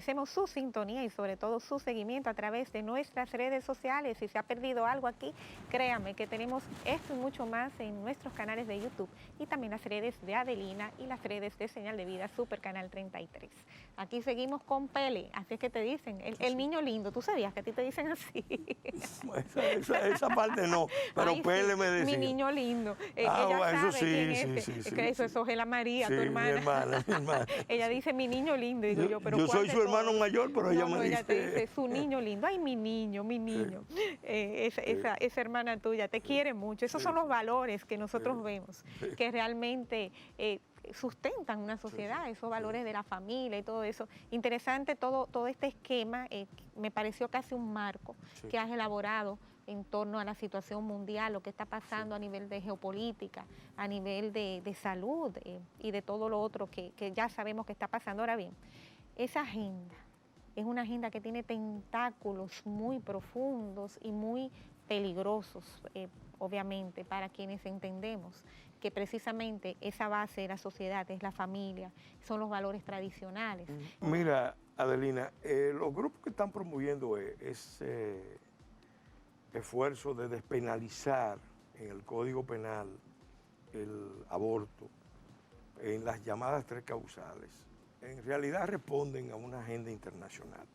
agradecemos su sintonía y sobre todo su seguimiento a través de nuestras redes sociales. Si se ha perdido algo aquí, créame que tenemos esto y mucho más en nuestros canales de YouTube y también las redes de Adelina y las redes de Señal de Vida Super Canal 33. Aquí seguimos con Pele, así es que te dicen, el niño lindo. ¿Tú sabías que a ti te dicen así? Esa parte no, pero Ay, Pele sí, me decía. mi niño lindo. Ah, Ella bueno, sabe eso sí, quién sí, es. sí, Es sí, que eso sí. es Ojela María, Sí, tu hermana. mi hermana. Ella dice mi niño lindo. Y digo yo, pero yo ¿cuál soy de su hermano todos? mayor, pero ella me ella dice. te dice su niño lindo. Ay, mi niño, mi niño. Esa hermana tuya te quiere mucho. Esos son los valores que nosotros vemos, que realmente sustentan una sociedad, esos valores de la familia y todo eso. Interesante todo este esquema, me pareció casi un marco que has elaborado en torno a la situación mundial, lo que está pasando a nivel de geopolítica, a nivel de salud y de todo lo otro que ya sabemos que está pasando. Ahora bien, esa agenda es una agenda que tiene tentáculos muy profundos y muy peligrosos, obviamente, para quienes entendemos que precisamente esa base de la sociedad es la familia, son los valores tradicionales. Mira, Adelina, los grupos que están promoviendo ese esfuerzo de despenalizar en el Código Penal el aborto, en las llamadas 3 causales, en realidad responden a una agenda internacional.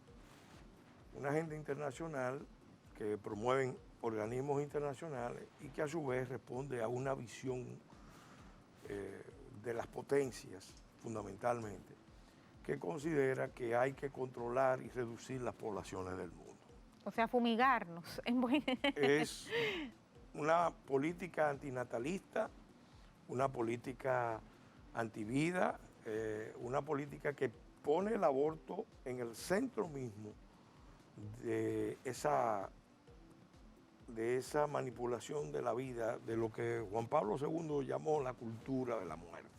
Una agenda internacional que promueven organismos internacionales y que a su vez responde a una visión de las potencias, fundamentalmente, que considera que hay que controlar y reducir las poblaciones del mundo. O sea, fumigarnos. Es una política antinatalista, una política antivida, una política que pone el aborto en el centro mismo de esa manipulación de la vida, de lo que Juan Pablo II llamó la cultura de la muerte.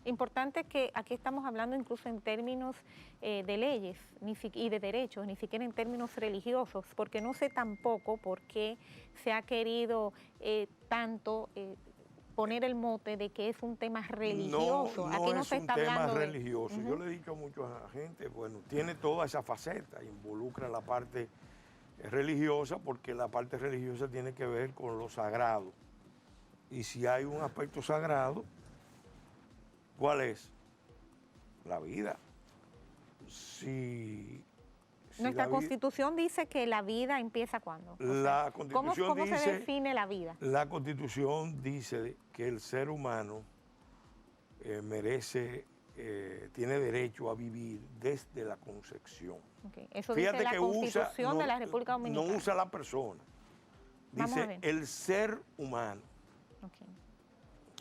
Importante que aquí estamos hablando incluso en términos de leyes y de derechos, ni siquiera en términos religiosos, porque no sé tampoco por qué se ha querido tanto poner el mote de que es un tema religioso. No, aquí no es se un está tema hablando religioso. Yo le he dicho a mucha gente, bueno, tiene toda esa faceta, involucra la parte religiosa, porque la parte religiosa tiene que ver con lo sagrado. Y si hay un aspecto sagrado, ¿cuál es? La vida. Nuestra Constitución dice que la vida empieza ¿cuándo? La Constitución ¿Cómo dice, se define la vida? La Constitución dice que el ser humano tiene derecho a vivir desde la concepción. Okay. Eso Fíjate dice la que Constitución de la República Dominicana. No usa la persona, dice el ser humano. Okay.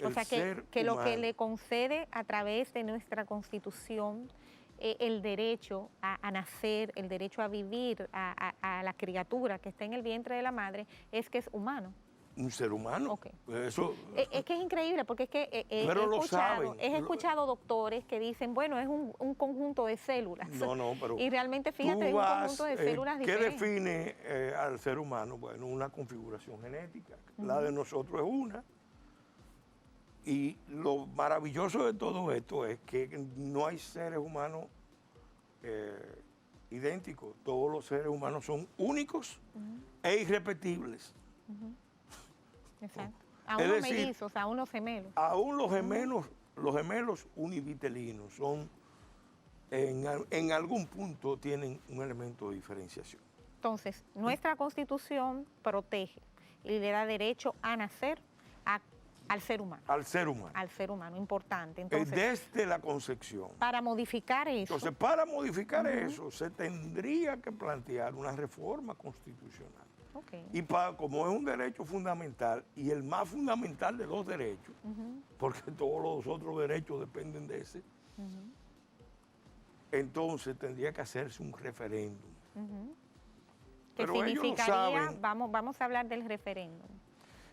O sea que lo que le concede a través de nuestra Constitución el derecho a nacer, el derecho a vivir, a la criatura que está en el vientre de la madre, es que es humano. Un ser humano. Okay. Eso, es que es increíble porque es que he escuchado doctores que dicen, bueno, es un conjunto de células. Pero y realmente, fíjate, es un conjunto de células diferentes. ¿Qué define al ser humano? Bueno, una configuración genética. La de nosotros es una. Y lo maravilloso de todo esto es que no hay seres humanos idénticos. Todos los seres humanos son únicos e irrepetibles. Exacto. Aún los mellizos, aún los gemelos. Aún los gemelos univitelinos son, en algún punto tienen un elemento de diferenciación. Entonces, nuestra Constitución protege y le da derecho a nacer al ser humano. Al ser humano. Al ser humano, importante. Entonces, desde la concepción. Para modificar eso. Entonces, para modificar eso, se tendría que plantear una reforma constitucional. Okay. Y como es un derecho fundamental, y el más fundamental de los derechos, porque todos los otros derechos dependen de ese, entonces tendría que hacerse un referéndum. ¿Qué significaría? Vamos a hablar del referéndum.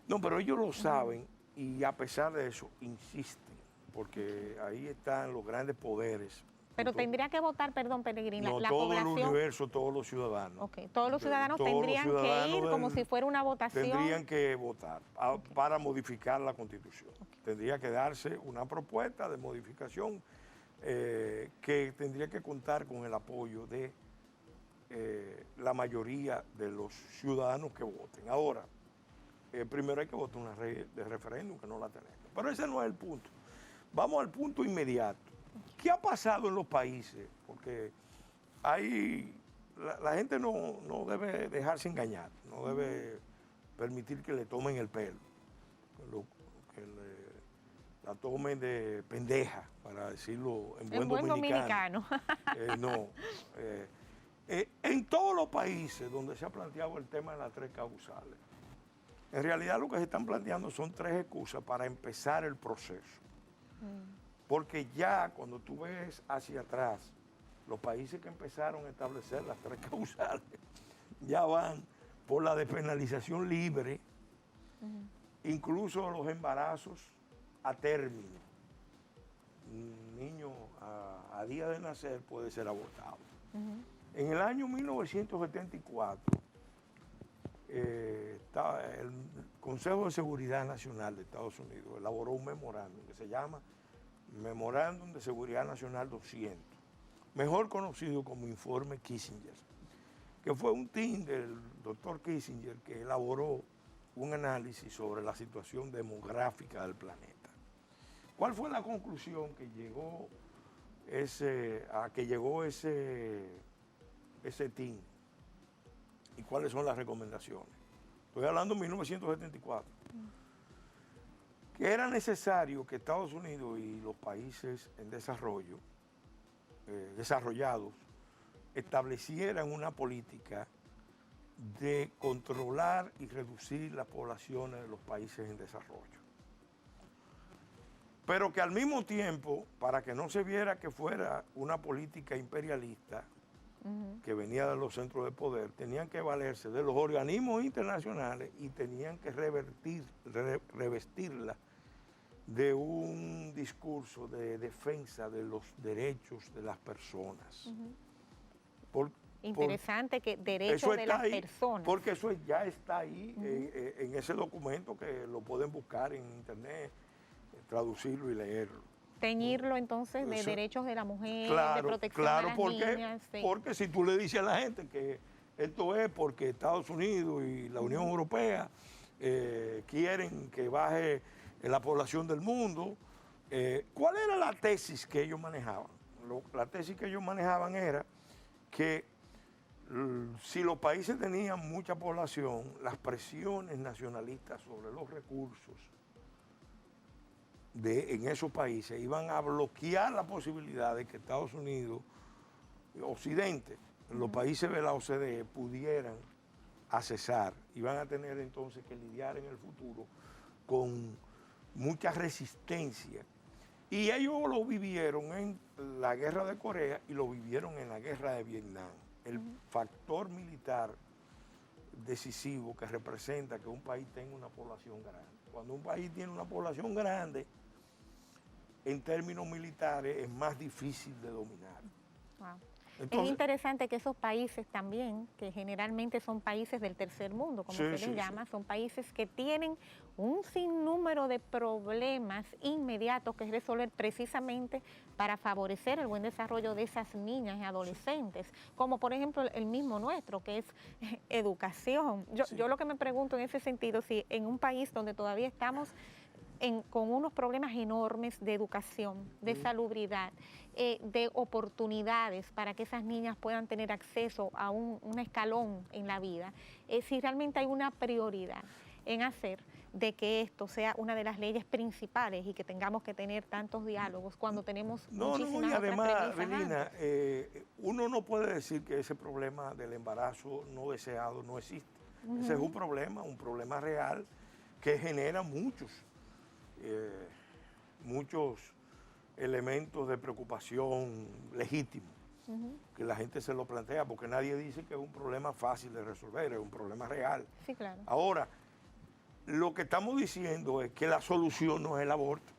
No, pero ellos lo saben y a pesar de eso insisten, porque ahí están los grandes poderes. Pero tendría que votar, perdón, Peregrina, no, la todo población. El universo, todos los ciudadanos. Okay. Todos los ciudadanos tendrían que ir como si fuera una votación. Tendrían que votar para modificar la Constitución. Tendría que darse una propuesta de modificación que tendría que contar con el apoyo de la mayoría de los ciudadanos que voten. Ahora, primero hay que votar una ley de referéndum, que no la tenemos. Pero ese no es el punto. Vamos al punto inmediato. ¿Qué ha pasado en los países? Porque la gente no debe dejarse engañar, no debe permitir que le tomen el pelo, la tomen de pendeja, para decirlo en buen dominicano. No. En todos los países donde se ha planteado el tema de las 3 causales, en realidad lo que se están planteando son 3 excusas para empezar el proceso. Porque ya cuando tú ves hacia atrás, los países que empezaron a establecer las 3 causales ya van por la despenalización libre, incluso los embarazos a término. Un niño a día de nacer puede ser abortado. En el año 1974, el Consejo de Seguridad Nacional de Estados Unidos elaboró un memorándum que se llama Memorándum de Seguridad Nacional 200, mejor conocido como Informe Kissinger, que fue un team del doctor Kissinger que elaboró un análisis sobre la situación demográfica del planeta. ¿Cuál fue la conclusión que llegó ese team? ¿Y cuáles son las recomendaciones? Estoy hablando de 1974. Que era necesario que Estados Unidos y los países en desarrollo, desarrollados, establecieran una política de controlar y reducir las poblaciones de los países en desarrollo. Pero que al mismo tiempo, para que no se viera que fuera una política imperialista que venía de los centros de poder, tenían que valerse de los organismos internacionales y tenían que revestirla de un discurso de defensa de los derechos de las personas. Interesante, que derechos de las personas. Porque eso ya está ahí en ese documento, que lo pueden buscar en internet, traducirlo y leerlo. Teñirlo entonces de derechos de la mujer, de protección a las niñas. Sí. Porque si tú le dices a la gente que esto es porque Estados Unidos y la Unión Europea quieren que baje la población del mundo, ¿cuál era la tesis que ellos manejaban? La tesis que ellos manejaban era que si los países tenían mucha población, las presiones nacionalistas sobre los recursos en esos países iban a bloquear la posibilidad de que Estados Unidos, Occidente, los países de la OCDE pudieran accesar. Iban a tener entonces que lidiar en el futuro con mucha resistencia. Y ellos lo vivieron en la guerra de Corea y lo vivieron en la guerra de Vietnam. El factor militar decisivo que representa que un país tenga una población grande. Cuando un país tiene una población grande, en términos militares es más difícil de dominar. Wow. Entonces, es interesante que esos países también, que generalmente son países del tercer mundo, como se les llama, son países que tienen un sinnúmero de problemas inmediatos que resolver precisamente para favorecer el buen desarrollo de esas niñas y adolescentes, como por ejemplo el mismo nuestro, que es educación. Yo lo que me pregunto en ese sentido, si en un país donde todavía estamos con unos problemas enormes de educación, de salubridad, de oportunidades para que esas niñas puedan tener acceso a un escalón en la vida, si realmente hay una prioridad en hacer de que esto sea una de las leyes principales y que tengamos que tener tantos diálogos cuando tenemos muchísimas y además, otras premisas. Avelina, uno no puede decir que ese problema del embarazo no deseado no existe. Ese es un problema real que genera muchos elementos de preocupación legítimos, que la gente se lo plantea, porque nadie dice que es un problema fácil de resolver, es un problema real. Sí, claro. Ahora, lo que estamos diciendo es que la solución no es el aborto.